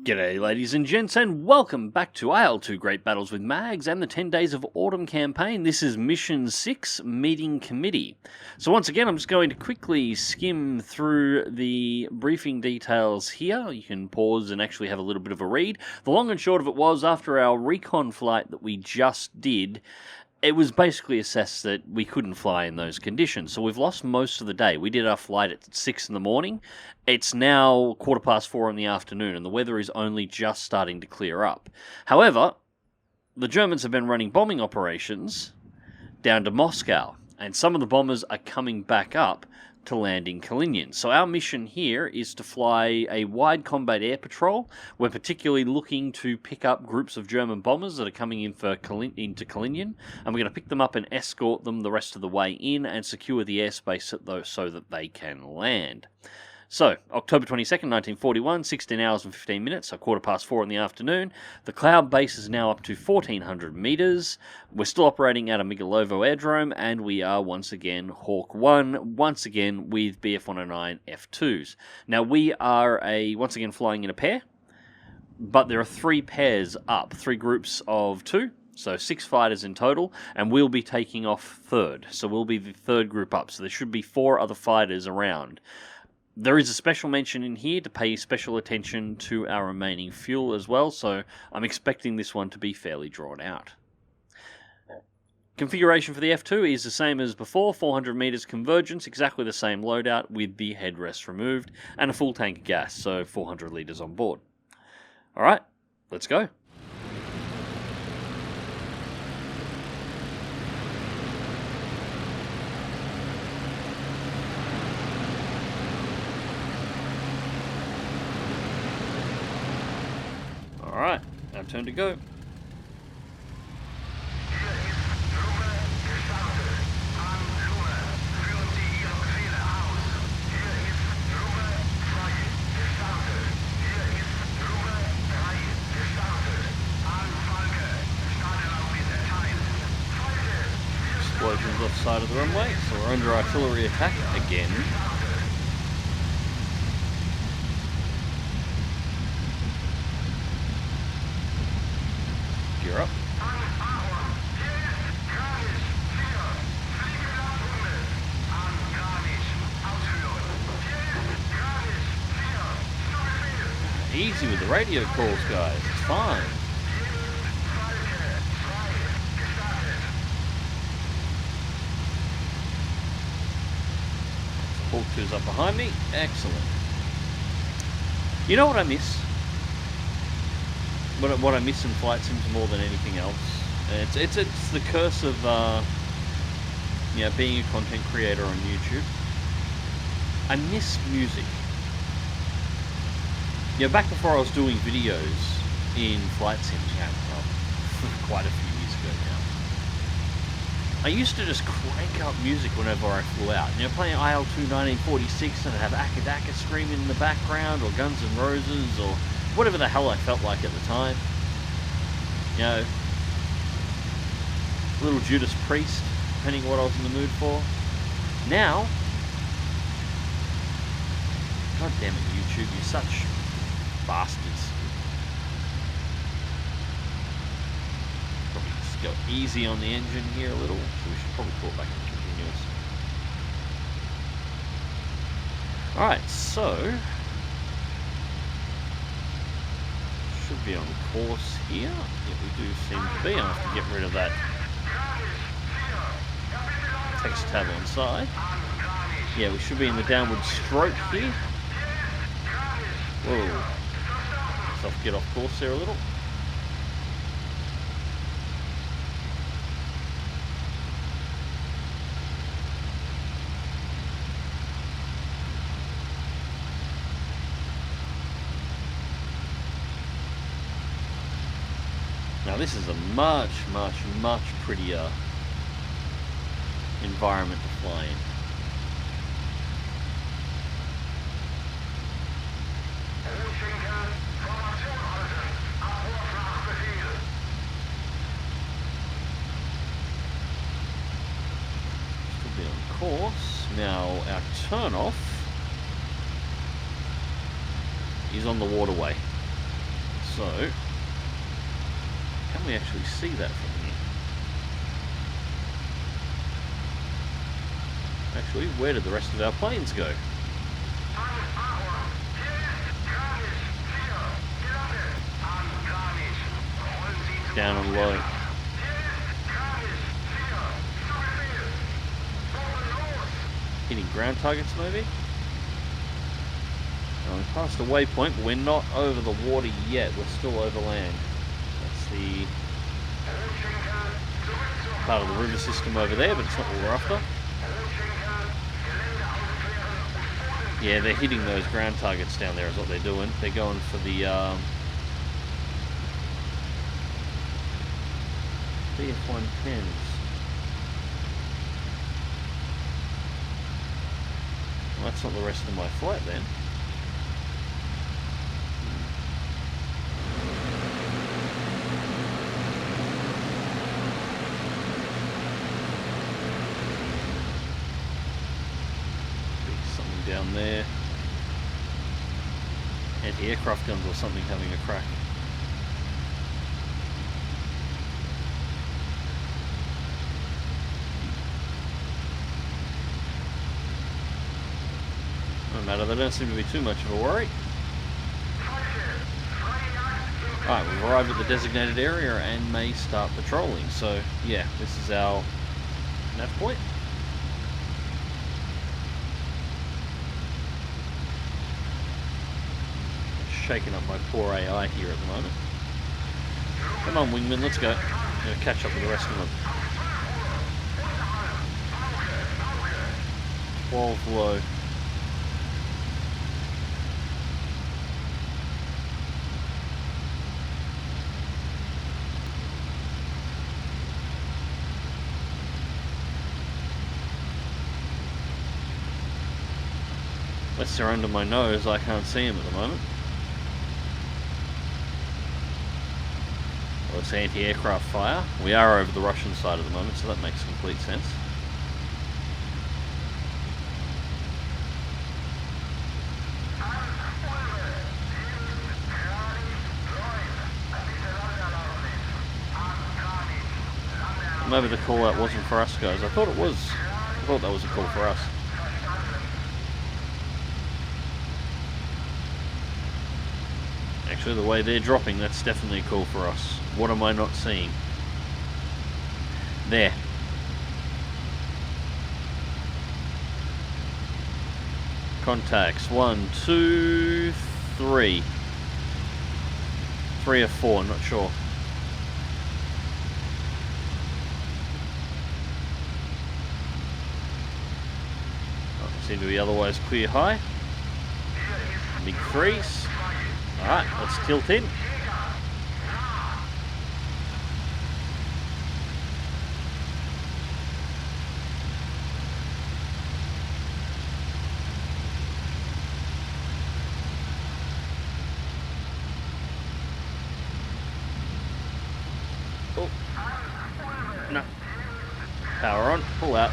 G'day ladies and gents, and welcome back to IL-2 Great Battles with Mags and the 10 Days of Autumn campaign. This is Mission 6, Meeting Committee. So once again, I'm just going to quickly skim through the briefing details here. You can pause and actually have a little bit of a read. The long and short of it was, after our recon flight that we just did, it was basically assessed that we couldn't fly in those conditions. So we've lost most of the day. We did our flight at 6 in the morning. It's now 4:15 in the afternoon, and the weather is only just starting to clear up. However, the Germans have been running bombing operations down to Moscow, and some of the bombers are coming back up to land in Kaliningrad. So our mission here is to fly a wide combat air patrol. We're particularly looking to pick up groups of German bombers that are coming in into Kaliningrad, and we're going to pick them up and escort them the rest of the way in and secure the airspace so that they can land. So, October 22nd, 1941, 16 hours and 15 minutes, so 4:15 in the afternoon. The cloud base is now up to 1,400 meters. We're still operating out of Migalovo Aerodrome, and we are once again Hawk 1, once again with Bf-109 F2s. Now, we are once again flying in a pair, but there are 3 pairs up, 3 groups of 2. So 6 fighters in total, and we'll be taking off third. So we'll be the third group up, so there should be 4 other fighters around. There is a special mention in here to pay special attention to our remaining fuel as well, so I'm expecting this one to be fairly drawn out. Configuration for the F2 is the same as before, 400 meters convergence, exactly the same loadout with the headrest removed, and a full tank of gas, so 400 litres on board. Alright, let's go. Alright, our turn to go. Explosions off the side of the runway, so we're under artillery attack again. Gear up. Easy with the radio calls, guys. It's fine. Hawk 2's up behind me. Excellent. You know what I miss? What I miss in flight sims more than anything else, it's the curse of being a content creator on YouTube. I miss music. Back before I was doing videos in flight sims, quite a few years ago now, I used to just crank up music whenever I flew out. Playing IL-2 1946, and I'd have Akadaka screaming in the background, or Guns N' Roses, or whatever the hell I felt like at the time. Little Judas Priest, depending what I was in the mood for. Now, god damn it, YouTube, you're such bastards. Probably just go easy on the engine here a little, so we should probably pull it back to continuous. Alright, so should be on course here. Yeah, we do seem to be. I have to get rid of that text tab on side. Yeah, we should be in the downward stroke here. Whoa. So I'll get off course there a little. Now this is a much, much, much prettier environment to fly in. Still be on course. Now our turn off is on the waterway. So, can we actually see that from here? Actually, where did the rest of our planes go? Down and low. Hitting ground targets, maybe? We passed a waypoint, but we're not over the water yet. We're still over land. That's the part of the river system over there, but it's not what we're after. Yeah, they're hitting those ground targets down there is what they're doing. They're going for the BF-110s. Well, that's not the rest of my flight then. Something down there. Anti-aircraft guns or something having a crack. No matter, they don't seem to be too much of a worry. Alright, we've arrived at the designated area and may start patrolling. So, yeah, this is our nav point. Shaking up my poor AI here at the moment. Come on, Wingman, let's go. I'm going to catch up with the rest of them. 12 low. Unless they're under my nose, I can't see them at the moment. Well, it's anti-aircraft fire. We are over the Russian side at the moment, so that makes complete sense. Maybe the call out wasn't for us, guys. I thought it was. I thought that was a call for us. Actually, the way they're dropping, that's definitely a call for us. What am I not seeing? There. Contacts. 1, 2, 3. 3 or 4, not sure. Seem to be otherwise clear high. Big freeze. Alright, let's tilt in. Oh. No. Power on, pull out.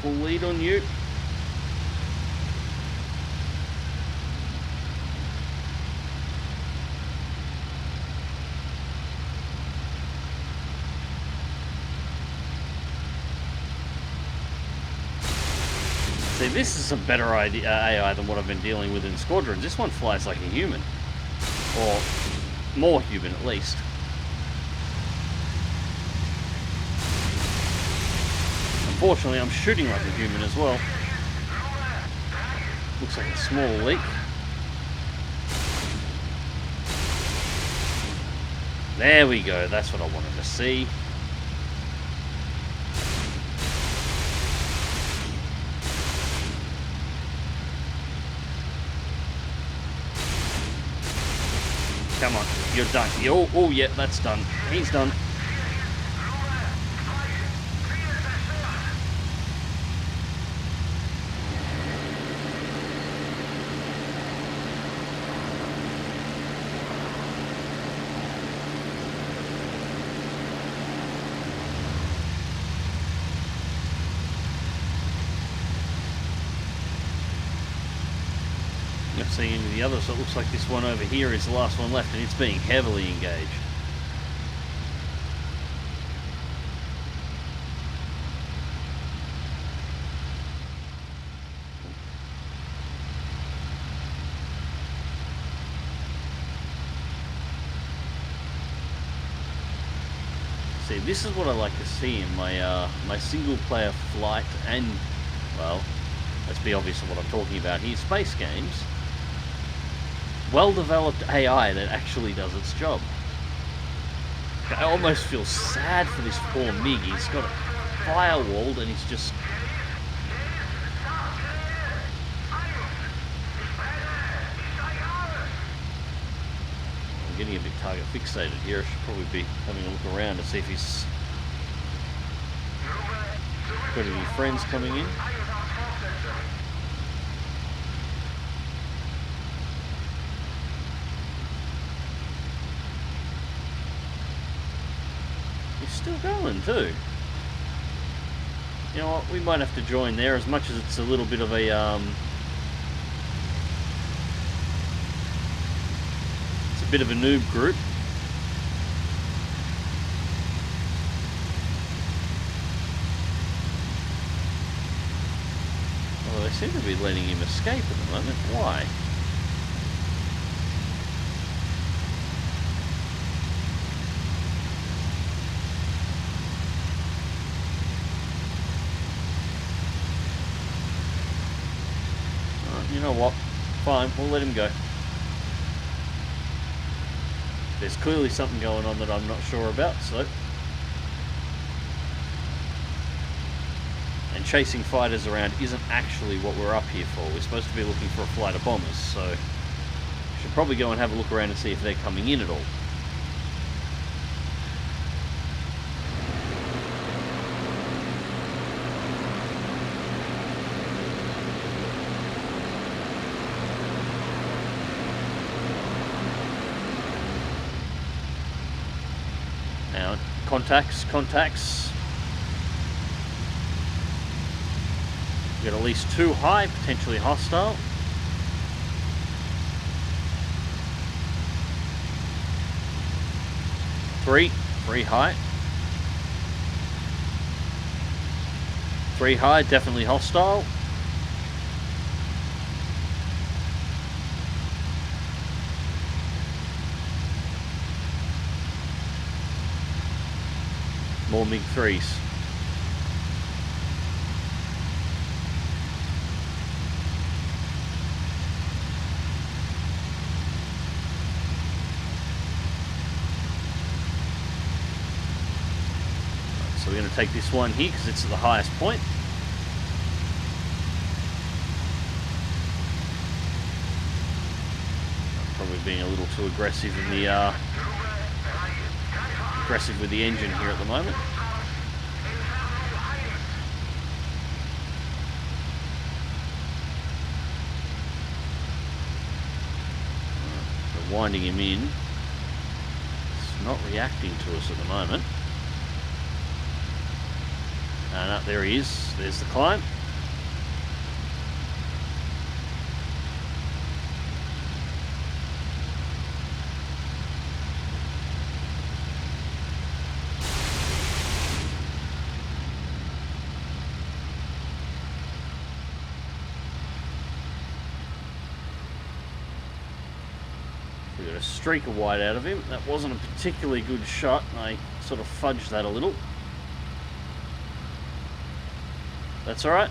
Full lead on you. See, this is a better AI than what I've been dealing with in squadrons. This one flies like a human. Or more human, at least. Unfortunately, I'm shooting like a human as well. Looks like a small leak. There we go, that's what I wanted to see. Come on, you're done. Oh, yeah, that's done. He's done. Not seeing any of the others, so it looks like this one over here is the last one left, and it's being heavily engaged. See, this is what I like to see in my my single-player flight and, well, let's be obvious of what I'm talking about here, space games. Well-developed AI that actually does its job. I almost feel sad for this poor MiG. He's got it firewalled and he's just... I'm getting a bit target fixated here. I should probably be having a look around to see if he's got any friends coming in. Still going too. You know what, we might have to join there, as much as it's a little bit of a it's a bit of a noob group. Well, they seem to be letting him escape at the moment. Why? You know what? Fine, we'll let him go. There's clearly something going on that I'm not sure about, so... And chasing fighters around isn't actually what we're up here for. We're supposed to be looking for a flight of bombers, so... We should probably go and have a look around and see if they're coming in at all. Now, contacts. We've got at least 2 high, potentially hostile. Three high. 3 high, definitely hostile. More MiG-3s. So we're going to take this one here because it's at the highest point. Probably being a little too aggressive in the aggressive with the engine here at the moment. We're winding him in. It's not reacting to us at the moment. And up there he is. There's the climb. We got a streak of white out of him. That wasn't a particularly good shot. I sort of fudged that a little. That's alright.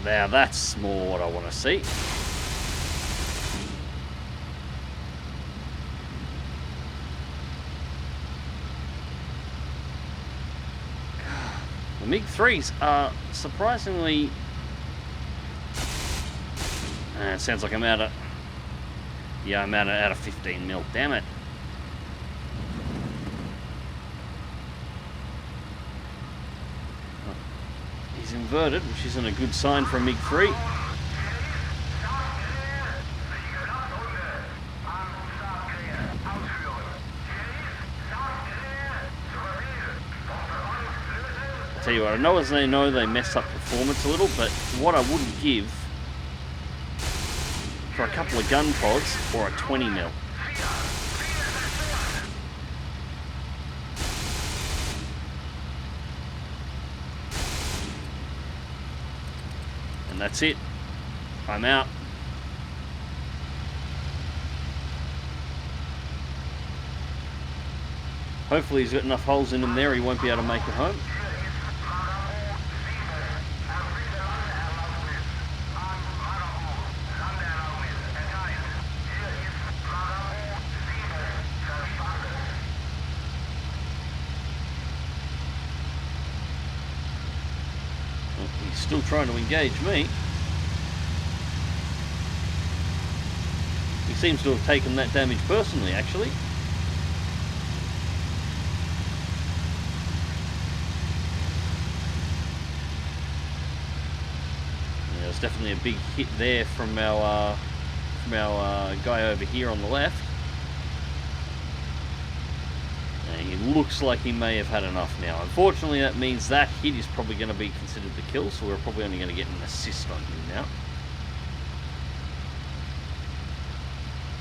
Now that's more what I want to see. The MiG-3s are surprisingly... it sounds like I'm out of... Yeah, I'm out of 15 mil, damn it. He's inverted, which isn't a good sign for a MiG-3. I tell you what, I know as they know they messed up performance a little, but what I wouldn't give for a couple of gun pods or a 20 mil. And that's it. I'm out. Hopefully he's got enough holes in him there he won't be able to make it home. He's still trying to engage me. He seems to have taken that damage personally, actually. Yeah, there's definitely a big hit there from our guy over here on the left. He looks like he may have had enough now. Unfortunately, that means that hit is probably going to be considered the kill, so we're probably only going to get an assist on him now.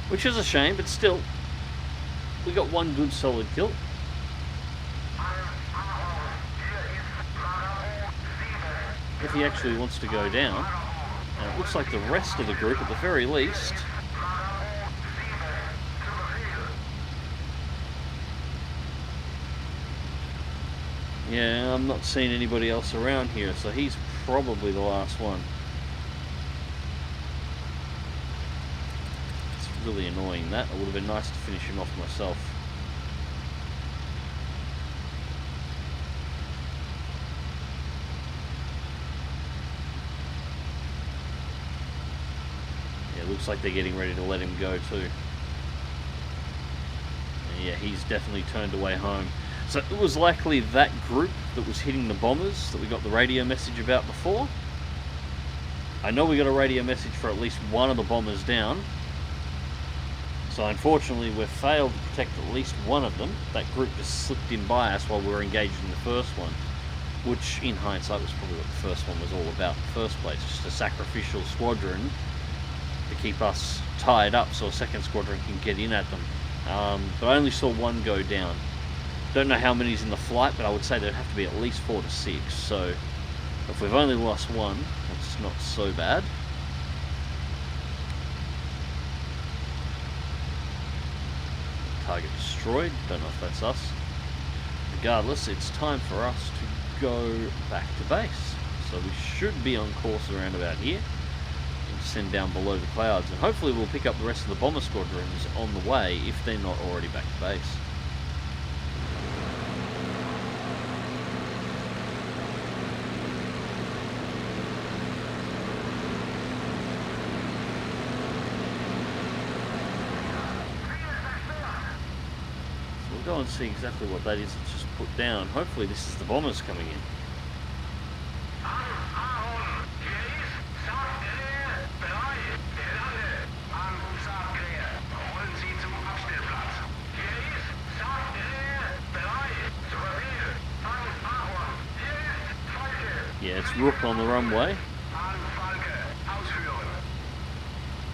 Which is a shame, but still, we got one good solid kill. If he actually wants to go down, and it looks like the rest of the group, at the very least, yeah, I'm not seeing anybody else around here, so he's probably the last one. It's really annoying that. It would have been nice to finish him off myself. Yeah, it looks like they're getting ready to let him go too. Yeah, he's definitely turned away home. So it was likely that group that was hitting the bombers that we got the radio message about before. I know we got a radio message for at least one of the bombers down. So unfortunately we've failed to protect at least one of them. That group just slipped in by us while we were engaged in the first one. Which in hindsight was probably what the first one was all about in the first place. Just a sacrificial squadron to keep us tied up so a second squadron can get in at them. But I only saw one go down. Don't know how many's in the flight, but I would say there'd have to be at least 4 to 6. So if we've only lost one, it's not so bad. Target destroyed. Don't know if that's us. Regardless, it's time for us to go back to base. So we should be on course around about here. And send down below the clouds, and hopefully we'll pick up the rest of the bomber squadrons on the way if they're not already back to base. Go and see exactly what that is it's just put down. Hopefully this is the bombers coming in. Yeah, it's Rook on the runway.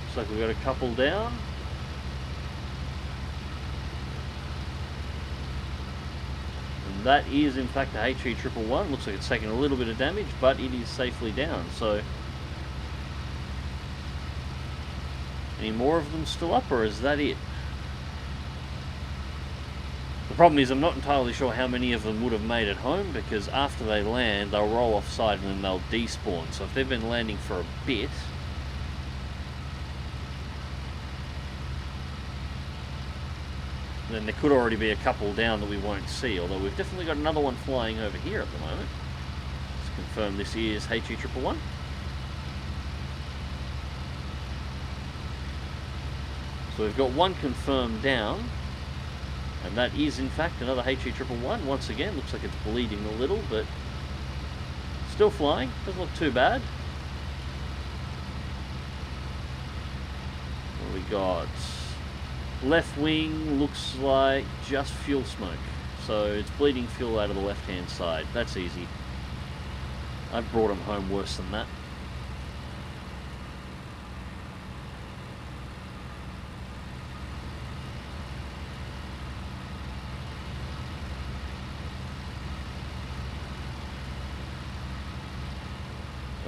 Looks like we've got a couple down. That is in fact a HE111. Looks like it's taken a little bit of damage, but it is safely down. So Any more of them still up, or is that it? The problem is I'm not entirely sure how many of them would have made it home, because after they land, they'll roll offside and then they'll despawn. So if they've been landing for a bit, then there could already be a couple down that we won't see, although we've definitely got another one flying over here at the moment. Let's confirm this is HE111. So we've got one confirmed down, and that is in fact another HE111. Once again, looks like it's bleeding a little, but still flying, doesn't look too bad. What do we got? Left wing looks like just fuel smoke, so it's bleeding fuel out of the left hand side. That's easy. I've brought them home worse than that.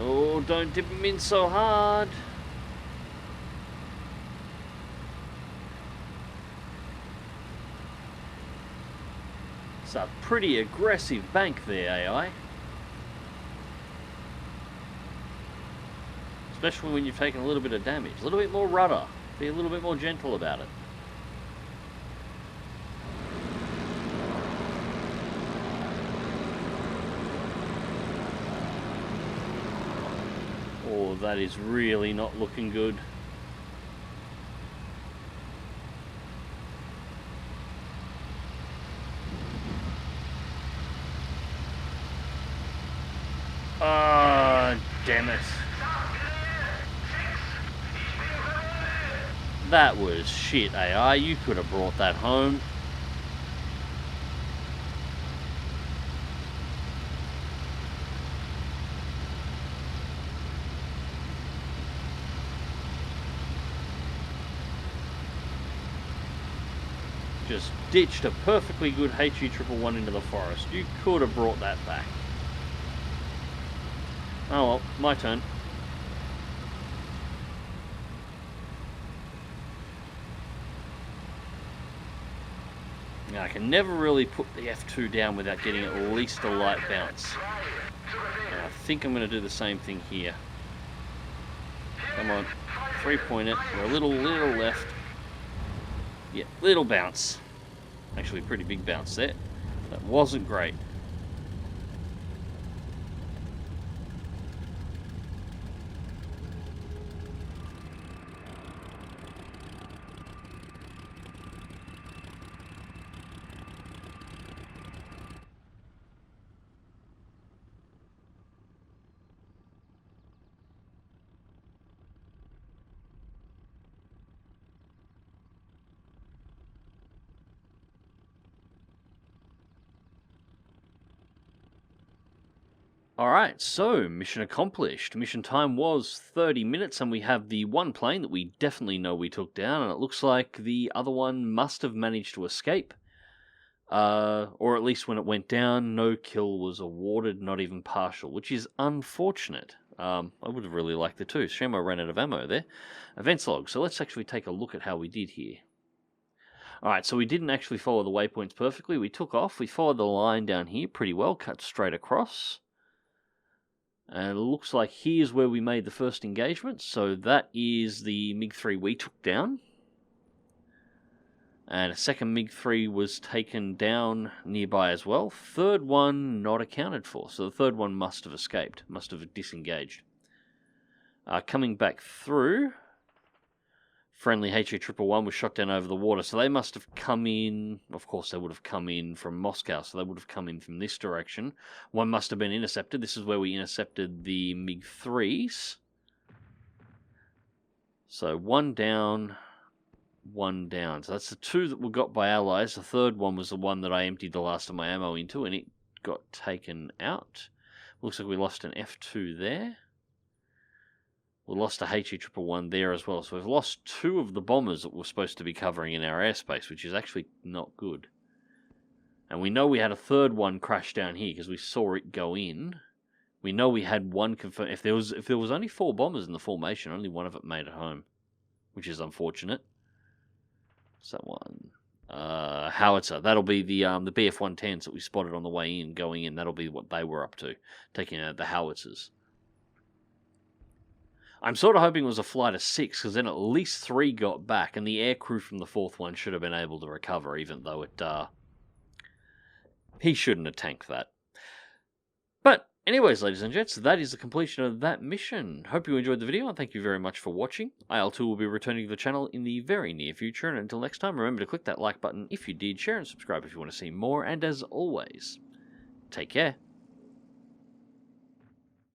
Oh, don't dip them in so hard. It's a pretty aggressive bank there, AI. Especially when you've taken a little bit of damage. A little bit more rudder. Be a little bit more gentle about it. Oh, that is really not looking good. Ah, damn it. That was shit, AI. You could have brought that home. Just ditched a perfectly good HE111 into the forest. You could have brought that back. Oh well, my turn. Now, I can never really put the F2 down without getting at least a light bounce. And I think I'm going to do the same thing here. Come on, 3-point it. We're a little left. Yeah, little bounce. Actually, pretty big bounce there. That wasn't great. Alright, so mission accomplished. Mission time was 30 minutes, and we have the one plane that we definitely know we took down, and it looks like the other one must have managed to escape. Or at least when it went down, no kill was awarded, not even partial, which is unfortunate. I would have really liked the two. Shame I ran out of ammo there. Events log, so let's actually take a look at how we did here. Alright, so we didn't actually follow the waypoints perfectly. We took off, we followed the line down here pretty well, cut straight across. And it looks like here's where we made the first engagement. So that is the MiG-3 we took down. And a second MiG-3 was taken down nearby as well. Third one not accounted for. So the third one must have escaped, must have disengaged. Coming back through, friendly HE111 was shot down over the water. So they must have come in, of course they would have come in from Moscow, so they would have come in from this direction. One must have been intercepted. This is where we intercepted the MiG-3s. So one down, one down. So that's the two that were got by allies. The third one was the one that I emptied the last of my ammo into, and it got taken out. Looks like we lost an F2 there. We lost a HE111 there as well. So we've lost two of the bombers that we're supposed to be covering in our airspace, which is actually not good. And we know we had a third one crash down here because we saw it go in. We know we had one confirmed. If there was only 4 bombers in the formation, only one of it made it home. which is unfortunate. What's that one? Howitzer. That'll be the BF-110s that we spotted on the way in, going in. That'll be what they were up to, taking out the howitzers. I'm sort of hoping it was a flight of 6, because then at least 3 got back, and the air crew from the 4th one should have been able to recover, even though it, he shouldn't have tanked that. But anyways, ladies and gents, that is the completion of that mission. Hope you enjoyed the video, and thank you very much for watching. IL-2 will be returning to the channel in the very near future, and until next time, remember to click that like button if you did, share and subscribe if you want to see more, and as always, take care.